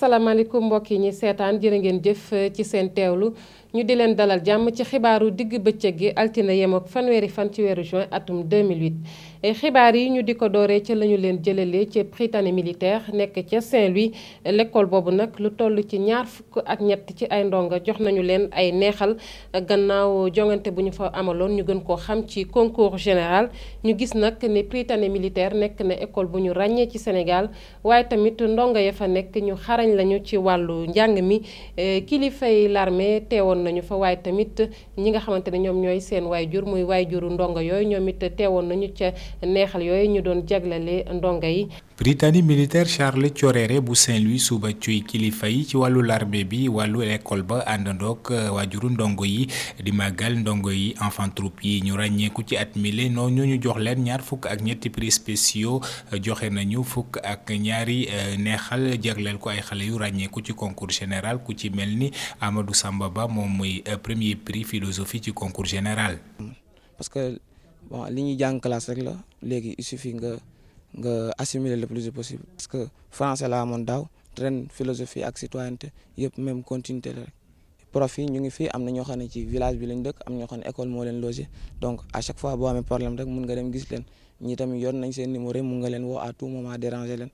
asalaamaaleykum mbokk yi ñi seetaan jërë ngeen jëf ci seen teewlu ñu di leen dalal jàmm ci xibaaru digg bëccëg gi altine yem ak fanweeri fan ci weeru juin atum 2008. xibaar yi ñu di ko dooree ca lañu leen jëlalee ci Prytanée militaire nekk ca Saint-Louis. l'école boobu nag lu toll ci ñaar fukk ak ñett ci ay ndonga jox nañu leen ay neexal gannaaw jongante bu ñu fa amaloon ñu gën koo xam ci concours général. ñu gis nag ne Prytanée militaire nekk na école bu ñu ràññee ci Sénégal waaye tamit ndonga ya fa nekk ñu xarañ lañu ci wàllu njàng mi. kilifay l'armée teewoon nañu fa waaye tamit ñi nga xamante ne ñoom ñooy seen waayjur muy waayjuru ndonga yooyu ñoom it teewoon nañu ca neexal yooyu ñu doon jaglale ndonga yi. Prytanée militaire Charles Thioréré bu Saint-Louis suba cuy kilifa yi ci wàllu l'armée bi wàllu école ba àndandoog waajuru ndongo yi di màggal ndongo yi enfant troupe yi ñu ràññeeku ci at mile noonu ñu jox leen ñaar fukk ak ñetti prix spéciaux joxe nañu fukk ak ñaari neexal jagleel ko ay xale yu ràññeeku ci concours général ku ci mel ni Amadou Samba Ba moom muy premier prix philosophie ci concours général. parce que bon li ñuy jàng classe rek la léegi il suffit nga assimiler le plus possible. parce que français la amoon daaw ren philosophie ak citoyenneté yëpp même continuité la rek prof yi ñu ngi fii am na ñoo xam ne ci village bi lañ dëkk am ñoo xam ne école moo leen logé donc à chaque fois boo amee problème rek mun nga dem gis leen ñi tamit yor nañ seen numéro mun nga leen woo à tout moment déranger leen.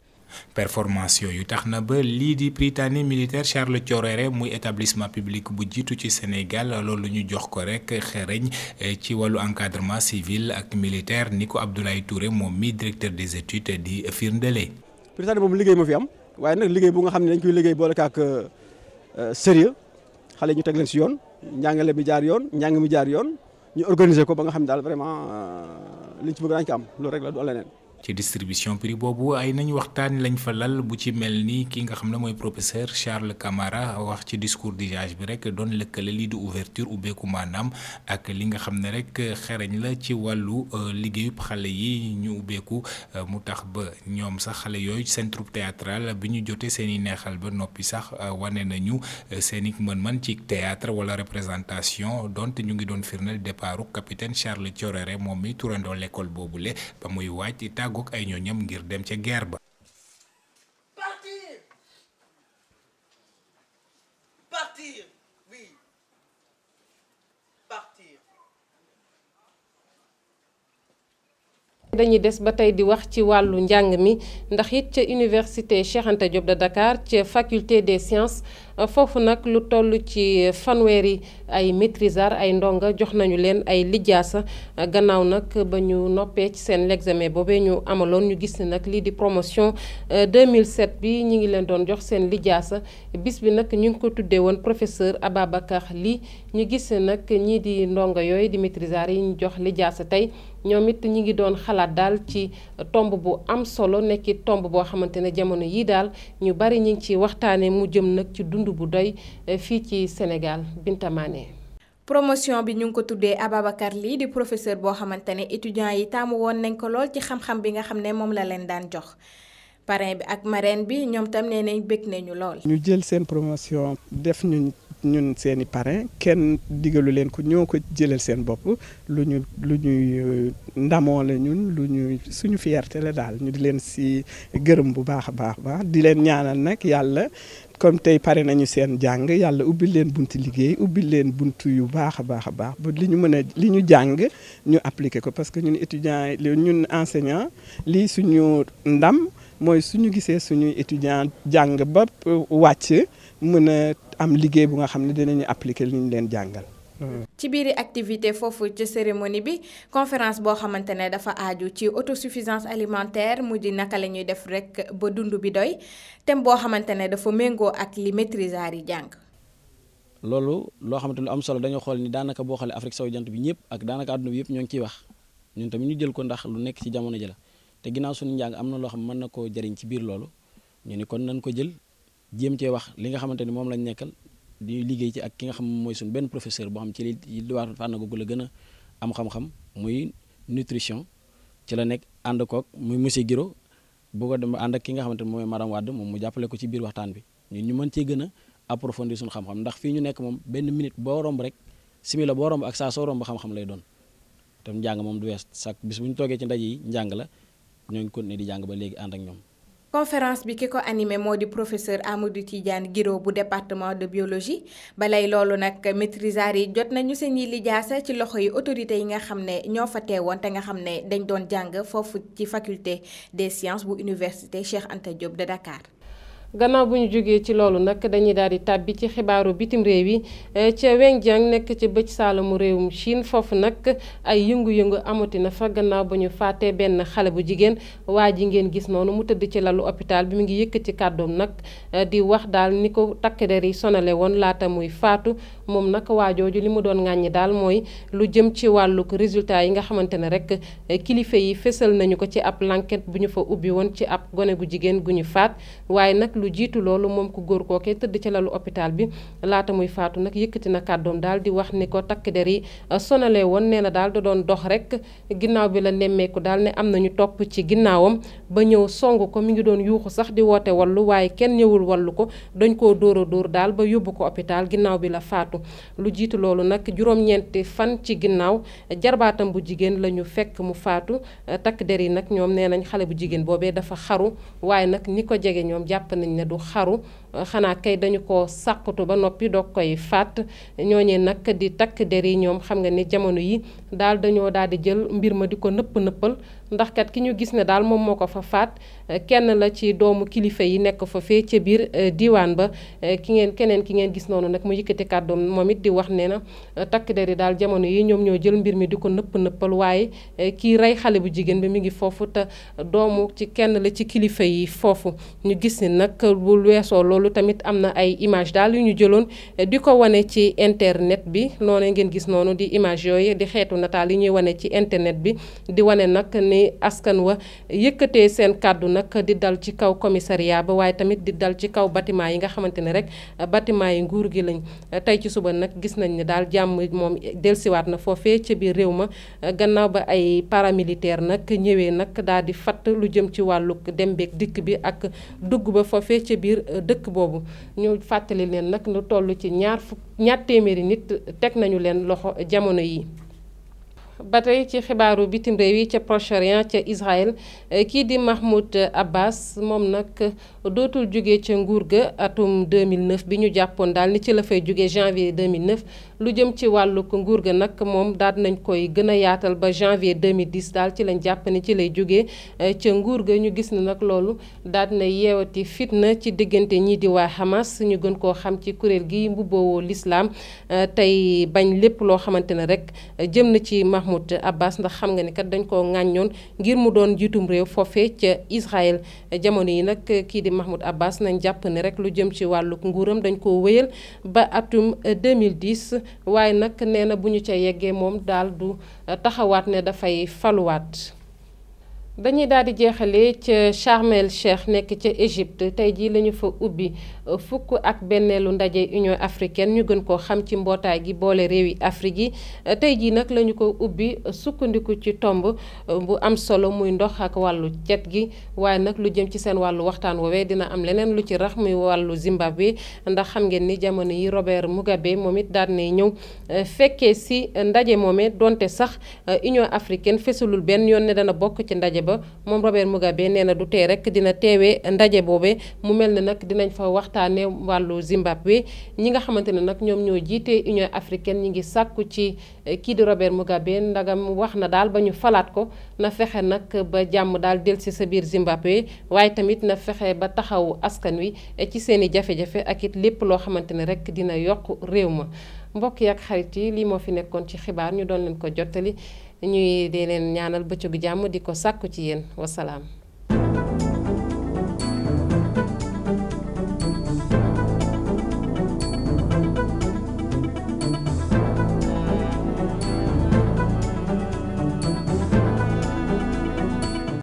performance yooyu tax na ba lii di Prytanée militaire Charles Thioréré muy établissement public bu jiitu ci Sénégal loolu ñu jox ko rek xereñ ci wàllu encadrement civil ak militaire ni ko Abdoulaye Touré moom mi directeur des études di firndele. Prytanée moom liggéey ma fi am waaye nag liggéey bu nga xam ne dañ koy liggéey boole ak sérieux xale ñu teg leen si yoon njàngale bi jaar yoon njàng mi jaar yoon ñu organiser ko ba nga xam ne daal vraiment liñ ci bëgg daañu ko am loolu rek la du leneen. ci distribution prix boobu ay nañ waxtaan lañ fa lal bu ci mel ni ki nga xam ne mooy professeur Charles Camara wax ci discours d'usage bi rek doon lëkkale lii di ouverture ubbeeku maanaam ak li nga xam ne rek xereñ la ci wàllu liggéeyub xale yi ñu ubbeeku mu tax ba ñoom sax xale yooyu seen troupe théâtrale bi ñu jotee seen i neexal ba noppi sax wane nañu seen i mën-mën ci théâtre wala représentation donte ñu ngi doon firndeel départu capitaine Charles Thioréré moom mi turandoo l'école boobule ba muy waaj gook ay ñooñam ngir dem ca guerre ba. Partir oui partir. dañuy des ba tey di wax ci wàllu njàng mi ndax it ca université Cheikh Anta Diop de Dakar ca faculté des sciences foofu nag lu toll ci fanweeri ay maîtrisards ay ndonga jox nañu leen ay lijaasa gannaaw nag ba ñu noppee ci seen l'examen boobee ñu amaloon ñu gis ne nag lii di promotion 2007 bi ñu ngi leen doon jox seen lijaasa bis bi nag ñu ngi ko tuddee woon professeur Ababacar Ly ñu gis ne nag ñii di ndonga yooyu di maîtrisards yi ñu jox lijaasa tey ñoom it ñi ngi doon xalaat daal ci tomb bu am solo nekki tomb boo xamante ne jamono yii daal ñu bari ñu ngi ci waxtaane mu jëm nag ci dund bu doy fii ci Sénégal. Binta Mané. promotion bi ñu ngi ko tuddee Ababacar Ly di professeur boo xamante ne étudiants yi taamu woon nañ ko lool ci xam-xam bi nga xam ne moom la leen daan jox parrain bi ak marraine bi ñoom tam nee nañ bëgg nañu lool. ñu jël seen promotion def ñun seeni parrain kenn digalu leen ko ñoo ko jëlal seen bopp lu ñuy ndamoo la ñun lu ñuy suñu fierté la daal ñu di leen si gërëm bu baax a baax di leen ñaanal nag yàlla comme tey pare nañu seen jàng yàlla ubbil leen buntu liggéey ubbil leen buntu yu baax a baax ba li ñu mën a li ñu jàng ñu appliquer ko parce que ñun étudiants yi ñun enseignant lii suñu ndam mooy suñu gisee suñuy étudiant jàng ba wàcc mën a am liggéey bu nga xam ne dinañu appliquer li ñu leen jàngal. ci biiri activité foofu ci cérémonie bi conférence boo xamante ne dafa aaju ci autosuffisance alimentaire mu di naka la ñuy def rek ba dund bi doy thème boo xamante ne dafa méngoo ak li maîtrisards yi jàng. loolu loo xamante ne lu am solo dañoo xool ni daanaka boo xoolee Afrique sowu jant bi ñëpp ak daanaka àdduna bi yëpp ñoo ngi ciy wax ñun tamit ñu jël ko ndax lu nekk ci jamono ji la te ginnaaw suñu njàng am na loo xam mën na koo jëriñ ci biir loolu ñu ni kon nañ ko jël jéem cee wax li nga xamante ni moom lañ nekkal. di liggéey ci ak ki nga xam mooy suñu benn professeur boo xam ci li war fànn googu la gën a am xam-xam muy nutrition ci la nekk ànd koog muy monsieur Giro boo ko dem ànd ak ki nga xamante ne mooy madame Wade moom mu jàppale ko ci biir waxtaan bi ñun ñu mën cee gën a approfondir suñu xam-xam ndax fii ñu nekk moom benn minute boo romb rek simila boo romb ak saa soo romb xam-xam lay doon te njàng moom du wees sax bis bu ñu toogee ci ndaje yi njàng la ñoo ngi continuer di jàng ba léegi ànd ak ñoom. conférence bi ki ko animé moo di professeur Amadou Tidiane Guiro bu département de biologie balay loolu nag maîtrisards yi jot nañu seen i lijaasa ci loxo yi autorités yi nga xam ne ñoo fa teewoon te nga xam ne dañ doon jàng foofu ci faculté des sciences bu université Cheikh Anta Diop de Dakar. gannaaw bu ñu jógee ci loolu nag dañuy daal di tàbbi ci xibaaru bitim réew yi ca Wenjiang nekk ci bëj saalamu réewum Chine foofu nag ay yëngu-yëngu amati na fa gannaaw ba ñu fàttee benn xale bu jigéen waa ji ngeen gis noonu mu tëdd ci lalu hôpital bi mu ngi yëkkati kàddoom nag di wax daal ni ko takk der yi sonale woon laata muy faatu moom nag waajooju li mu doon ŋàññi daal mooy lu jëm ci wàllug résultat yi nga xamante ne rek kilifa yi fësal nañu ko ci ab l'enquête bu ñu fa ubbi woon ci ab gone gu jigéen gu ñu faat waaye nag lu jiitu loolu moom ku góor kookee tëdd ci lalu hôpital bi laata muy faatu nag yëkkati na kàddoom daal di wax ni ko takk der yi sonale woon nee na daal da doon dox rek ginnaaw bi la nemmeeku daal ne am nañu topp ci ginnaawam ba ñëw song ko mi ngi doon yuuxu sax di woote wallu waaye kenn ñëwul wallu ko dañ koo dóor a dóor daal ba yóbbu ko hôpital ginnaaw bi la faatu lu jiitu loolu nag juróom-ñeenti fan ci ginnaaw jarbaatam bu jigéen la ñu fekk mu faatu takk der yi nag ñoom nee nañ xale bu jigéen boobee dafa xaru waaye nag ñi ko jege ñoom jàpp nañ ne du xaru xanaa kay dañu ko sàqutu ba noppi doog koy faat ñooñee nag di takk der yi ñoom xam nga ni jamono yi daal dañoo daal di jël mbir ma di ko nëppal ndax kat ki ñu gis ne daal moom moo ko fa faat kenn la ci doomu kilifa yi nekk fa fee ca biir diwaan ba keneen ki ngeen gis noonu nag mu yëkkati kàddoom moom it di wax ne na takk der yi daal jamono yi ñoom ñoo jël mbir mi di ko nëppal waaye kii rey xale bu jigéen bi mi ngi foofu te doomu ci kenn la ci kilifa yi foofu ñu gis ni nag bu weesoo loolu tamit am na ay image daal yu ñu jëloon di ko wane ci internet bi noonu ngeen gis noonu di image yooyu di xeetu nataal yi ñuy wane ci internet bi di wane nag ni askan wa yëkkatee seen kàddu nag di dal ci kaw commissariat ba waaye tamit di dal ci kaw bâtiment yi nga xamante ne rek bâtiment yi nguur gi lañ tey ci suba nag gis nañ ne daal jàmm moom delsiwaat na foofee ca biir réew ma gannaaw ba ay paramilitaire nag ñëwee nag daal di fatt lu jëm ci wàllu dem beeg dikk bi ak dugg ba foofee ca biir dëkk boobu ñu fàttali leen nag lu toll ci ñaar téeméeri nit teg nañu leen loxo jamono yi. ba tey ci xibaaru bitim réew yi ca Proche-Orient ca Israël kii di Mahmoud Abbas moom nag dootul jóge ca nguur ga atum 2009 bi ñu jàppoon daal ni ci la fay jóge janvier 2009 lu jëm ci wàllu nguur ga nag moom daal nañ koy gën a yaatal ba janvier 2010 daal ci lañ jàpp ni ci lay jóge ca nguur ga ñu gis ne nag loolu daal na yeewati fitna ci diggante ñii di waa Hamas ñu gën koo xam ci kuréel gi mbubboo l'islam tey bañ lépp loo xamante ne rek jëm na ci Mahmoud Abbas ndax xam nga ni kat dañ koo ŋàññoon ngir mu doon njiitum réew foofee ca Israël jamono yi nag kii di Mahmoud Abbas nañ jàpp ne rek lu jëm ci wàllu nguuram dañ koo wéyal ba atum 2010 waaye nag nee na bu ñu ca yeggee moom daal du taxawaat ne dafay faluwaat. dañuy daal di jeexalee ca Sharm el Cheikh nekk ca Égypte tey jii la ñu fa ubbi fukk ak benneelu ndaje Union africaine ñu gën koo xam ci mbootaay gi boole réew yi Afrique yi tey jii nag la ñu ko ubbi sukkandiku ci tomb bu am solo muy ndox ak wàllu cet gi waaye nag lu jëm ci seen wàllu waxtaan woowee dina am leneen lu ci rax muy wàllu Zimbabwe ndax xam ngeen ni jamono yi Robert Mugabe moom it daal nay ñëw fekkee si ndaje moomee donte sax Union africaine fesulul benn yoon ne dana bokk ci ndaje ba moom Robert Mugabe nee na du tee rek dina teewee ndaje boobee mu mel ne nag dinañ fa waxtaanee wàllu Zimbabwe ñi nga xamante ne nag ñoom ñoo jiite Union africaine ñi ngi sàkku ci kii di Robert Mugabe ndagam wax na daal ba ñu falaat ko na fexe nag ba jàmm daal del ci sa biir Zimbabwe waaye tamit na fexe ba taxawu askan wi ci seen i jafe-jafe ak it lépp loo xamante ne rek dina yokk réew ma mbokk yi ak xarit yi lii moo fi nekkoon ci xibaar ñu doon leen ko jottali ñuy di leen ñaanal bëccëgu jàmm di ko sàkku ci yéen wasalaam.